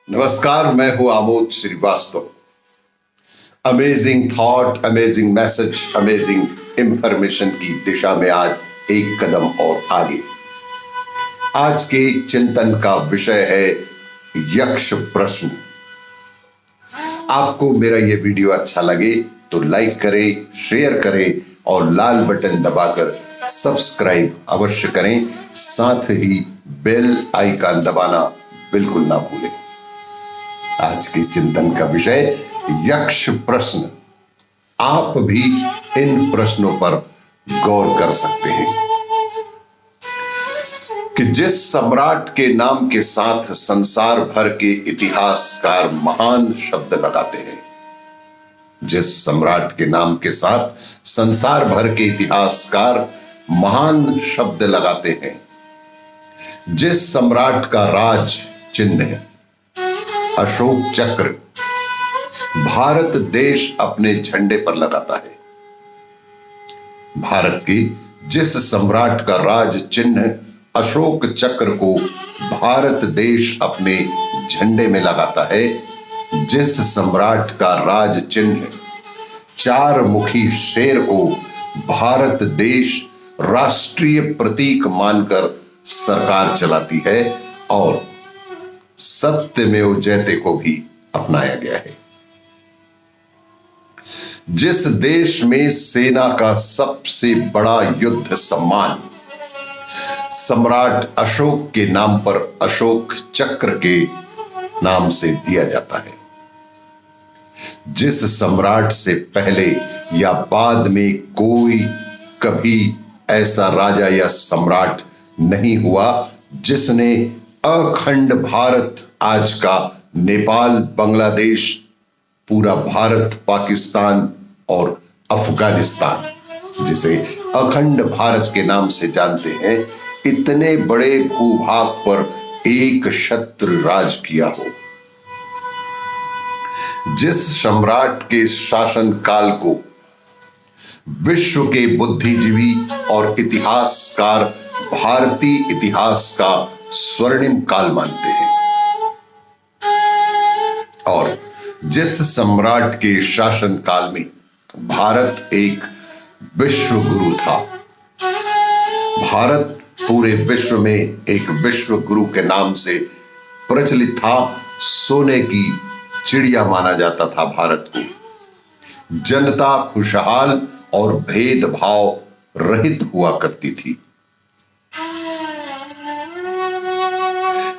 नमस्कार, मैं हूं Amod Srivastava. Amazing thought, amazing message, amazing information की दिशा में आज एक कदम और आगे। आज के चिंतन का विषय है यक्ष प्रश्न। आपको मेरा यह वीडियो अच्छा लगे तो लाइक करें, शेयर करें और लाल बटन दबाकर सब्सक्राइब अवश्य करें। साथ ही बेल आइकन दबाना बिल्कुल ना भूलें। आज के चिंतन का विषय यक्ष प्रश्न। आप भी इन प्रश्नों पर गौर कर सकते हैं कि जिस सम्राट के नाम के साथ संसार भर के इतिहासकार महान शब्द लगाते हैं, जिस सम्राट के नाम के साथ संसार भर के इतिहासकार महान शब्द लगाते हैं, जिस सम्राट का राज चिन्ह है अशोक चक्र, भारत देश अपने झंडे पर लगाता है। भारत के जिस सम्राट का राज चिन्ह अशोक चक्र को भारत देश अपने झंडे में लगाता है, जिस सम्राट का राज चिन्ह चार मुखी शेर को भारत देश राष्ट्रीय प्रतीक मानकर सरकार चलाती है और सत्यमेव जयते को भी अपनाया गया है, जिस देश में सेना का सबसे बड़ा युद्ध सम्मान सम्राट अशोक के नाम पर अशोक चक्र के नाम से दिया जाता है, जिस सम्राट से पहले या बाद में कोई कभी ऐसा राजा या सम्राट नहीं हुआ जिसने अखंड भारत, आज का नेपाल, बांग्लादेश, पूरा भारत, पाकिस्तान और अफगानिस्तान, जिसे अखंड भारत के नाम से जानते हैं, इतने बड़े भूभाग पर एक छत्र राज किया हो। जिस सम्राट के शासन काल को विश्व के बुद्धिजीवी और इतिहासकार भारतीय इतिहास का स्वर्णिम काल मानते हैं, और जिस सम्राट के शासन काल में भारत एक विश्व गुरु था, भारत पूरे विश्व में एक विश्व गुरु के नाम से प्रचलित था, सोने की चिड़िया माना जाता था भारत को। जनता खुशहाल और भेदभाव रहित हुआ करती थी।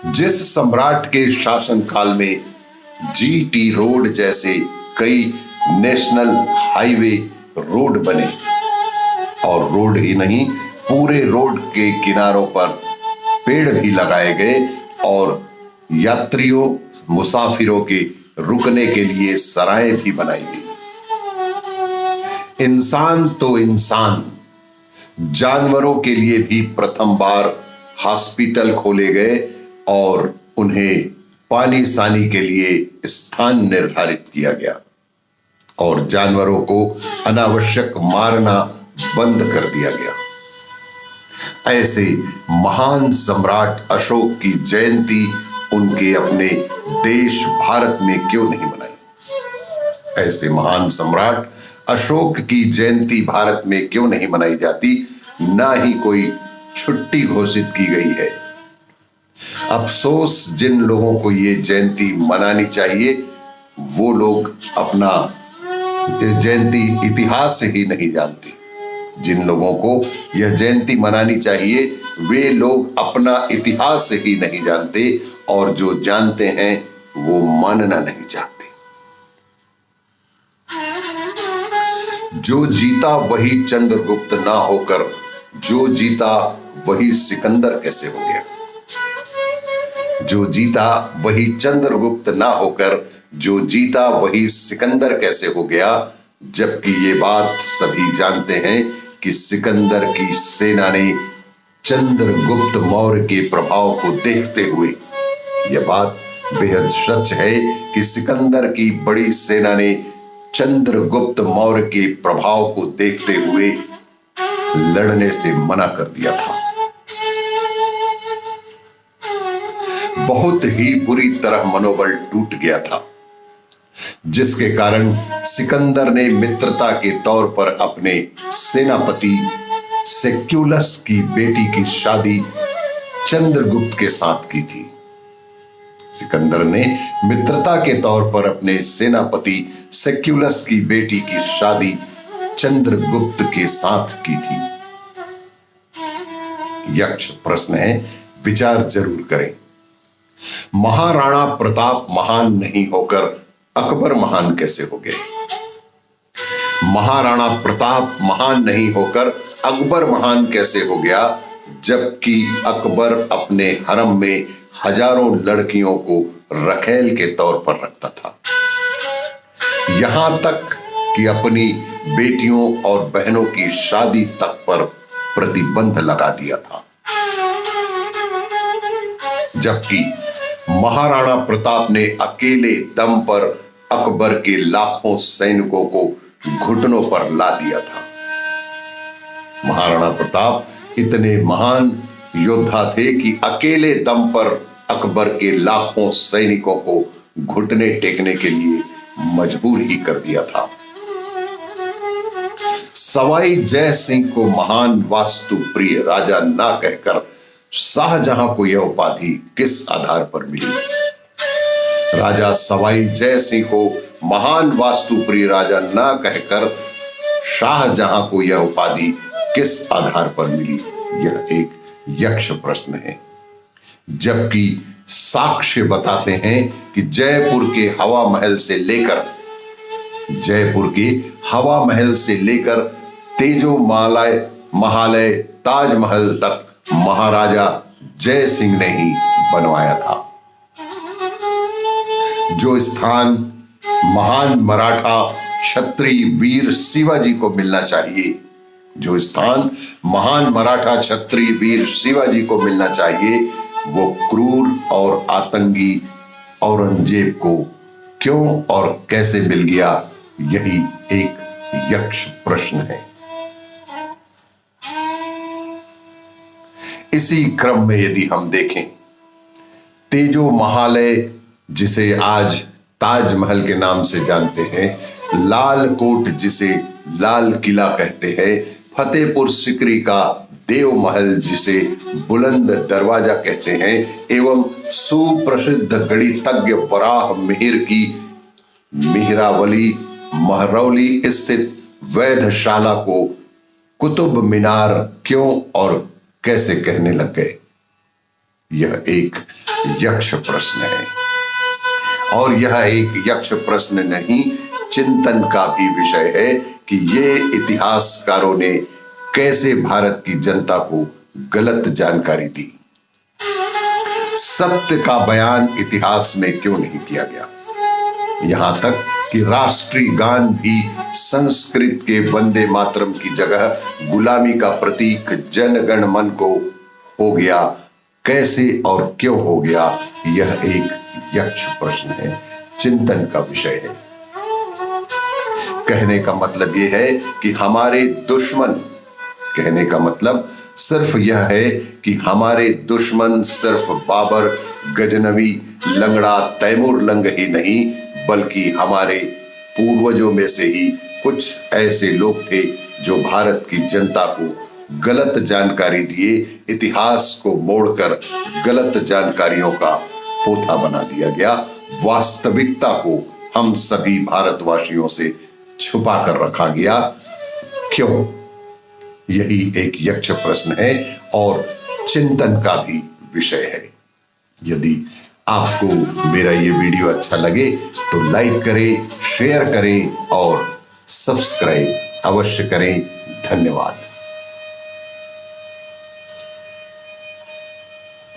जिस सम्राट के शासन काल में जीटी रोड जैसे कई नेशनल हाईवे रोड बने, और रोड ही नहीं, पूरे रोड के किनारों पर पेड़ भी लगाए गए और यात्रियों, मुसाफिरों के रुकने के लिए सराय भी बनाई गई। इंसान तो इंसान, जानवरों के लिए भी प्रथम बार हॉस्पिटल खोले गए और उन्हें पानी सानी के लिए स्थान निर्धारित किया गया और जानवरों को अनावश्यक मारना बंद कर दिया गया। ऐसे महान सम्राट अशोक की जयंती उनके अपने देश भारत में क्यों नहीं मनाई? ऐसे महान सम्राट अशोक की जयंती भारत में क्यों नहीं मनाई जाती? ना ही कोई छुट्टी घोषित की गई है। अफसोस, जिन लोगों को ये जयंती मनानी चाहिए वो लोग अपना जयंती इतिहास ही नहीं जानते। जिन लोगों को यह जयंती मनानी चाहिए वे लोग अपना इतिहास ही नहीं जानते, और जो जानते हैं वो मानना नहीं चाहते। जो जीता वही चंद्रगुप्त ना होकर जो जीता वही सिकंदर कैसे हो गया? जो जीता वही चंद्रगुप्त ना होकर जो जीता वही सिकंदर कैसे हो गया? जबकि ये बात सभी जानते हैं कि सिकंदर की सेना ने चंद्रगुप्त मौर्य के प्रभाव को देखते हुए, यह बात बेहद सच है कि सिकंदर की बड़ी सेना ने चंद्रगुप्त मौर्य के प्रभाव को देखते हुए लड़ने से मना कर दिया था। बहुत ही बुरी तरह मनोबल टूट गया था, जिसके कारण सिकंदर ने मित्रता के तौर पर अपने सेनापति सेक्यूलस की बेटी की शादी चंद्रगुप्त के साथ की थी। सिकंदर ने मित्रता के तौर पर अपने सेनापति सेक्यूलस की बेटी की शादी चंद्रगुप्त के साथ की थी। यक्ष प्रश्न है, विचार जरूर करें। महाराणा प्रताप महान नहीं होकर अकबर महान कैसे हो गए? महाराणा प्रताप महान नहीं होकर अकबर महान कैसे हो गया, जबकि अकबर अपने हरम में हजारों लड़कियों को रखेल के तौर पर रखता था, यहां तक कि अपनी बेटियों और बहनों की शादी तक पर प्रतिबंध लगा दिया था। जबकि महाराणा प्रताप ने अकेले दम पर अकबर के लाखों सैनिकों को घुटनों पर ला दिया था। महाराणा प्रताप इतने महान योद्धा थे कि अकेले दम पर अकबर के लाखों सैनिकों को घुटने टेकने के लिए मजबूर ही कर दिया था। सवाई जय सिंह को महान वास्तु प्रिय राजा ना कहकर शाहजहां को यह उपाधि किस आधार पर मिली? राजा सवाई जय सिंह को महान वास्तु प्रिय राजा ना कहकर शाहजहां को यह उपाधि किस आधार पर मिली? यह एक यक्ष प्रश्न है। जबकि साक्ष्य बताते हैं कि जयपुर के हवा महल से लेकर तेजो महालय ताजमहल तक महाराजा जय सिंह ने ही बनवाया था। जो स्थान महान मराठा क्षत्रिय वीर शिवाजी को मिलना चाहिए, वो क्रूर और आतंकी औरंगजेब को क्यों और कैसे मिल गया? यही एक यक्ष प्रश्न है। इसी क्रम में यदि हम देखें, तेजो महालय जिसे आज ताजमहल के नाम से जानते हैं, लाल कोट जिसे लाल किला कहते हैं, फतेहपुर सिकरी का देव महल जिसे बुलंद दरवाजा कहते हैं, एवं सुप्रसिद्ध गणितज्ञ वराह मिहिर की महरौली स्थित वैधशाला को कुतुब मीनार क्यों और कैसे कहने लग गए? यह एक यक्ष प्रश्न है। और यह एक यक्ष प्रश्न नहीं, चिंतन का भी विषय है कि ये इतिहासकारों ने कैसे भारत की जनता को गलत जानकारी दी। सत्य का बयान इतिहास में क्यों नहीं किया गया? यहां तक कि राष्ट्रीय गान भी संस्कृत के वंदे मातरम की जगह गुलामी का प्रतीक जन गण मन को हो गया। कैसे और क्यों हो गया? यह एक यक्ष प्रश्न है, चिंतन का विषय है। कहने का मतलब यह है कि कहने का मतलब सिर्फ यह है कि हमारे दुश्मन सिर्फ बाबर, गजनवी, लंगड़ा, तैमूर लंग ही नहीं, बल्कि हमारे पूर्वजों में से ही कुछ ऐसे लोग थे जो भारत की जनता को गलत जानकारी दिए, इतिहास को मोड़कर गलत जानकारियों का पोथा बना दिया गया। वास्तविकता को हम सभी भारतवासियों से छुपा कर रखा गया। क्यों? यही एक यक्ष प्रश्न है और चिंतन का भी विषय है। यदि आपको मेरा ये वीडियो अच्छा लगे तो लाइक करें, शेयर करें और सब्सक्राइब अवश्य करें। धन्यवाद।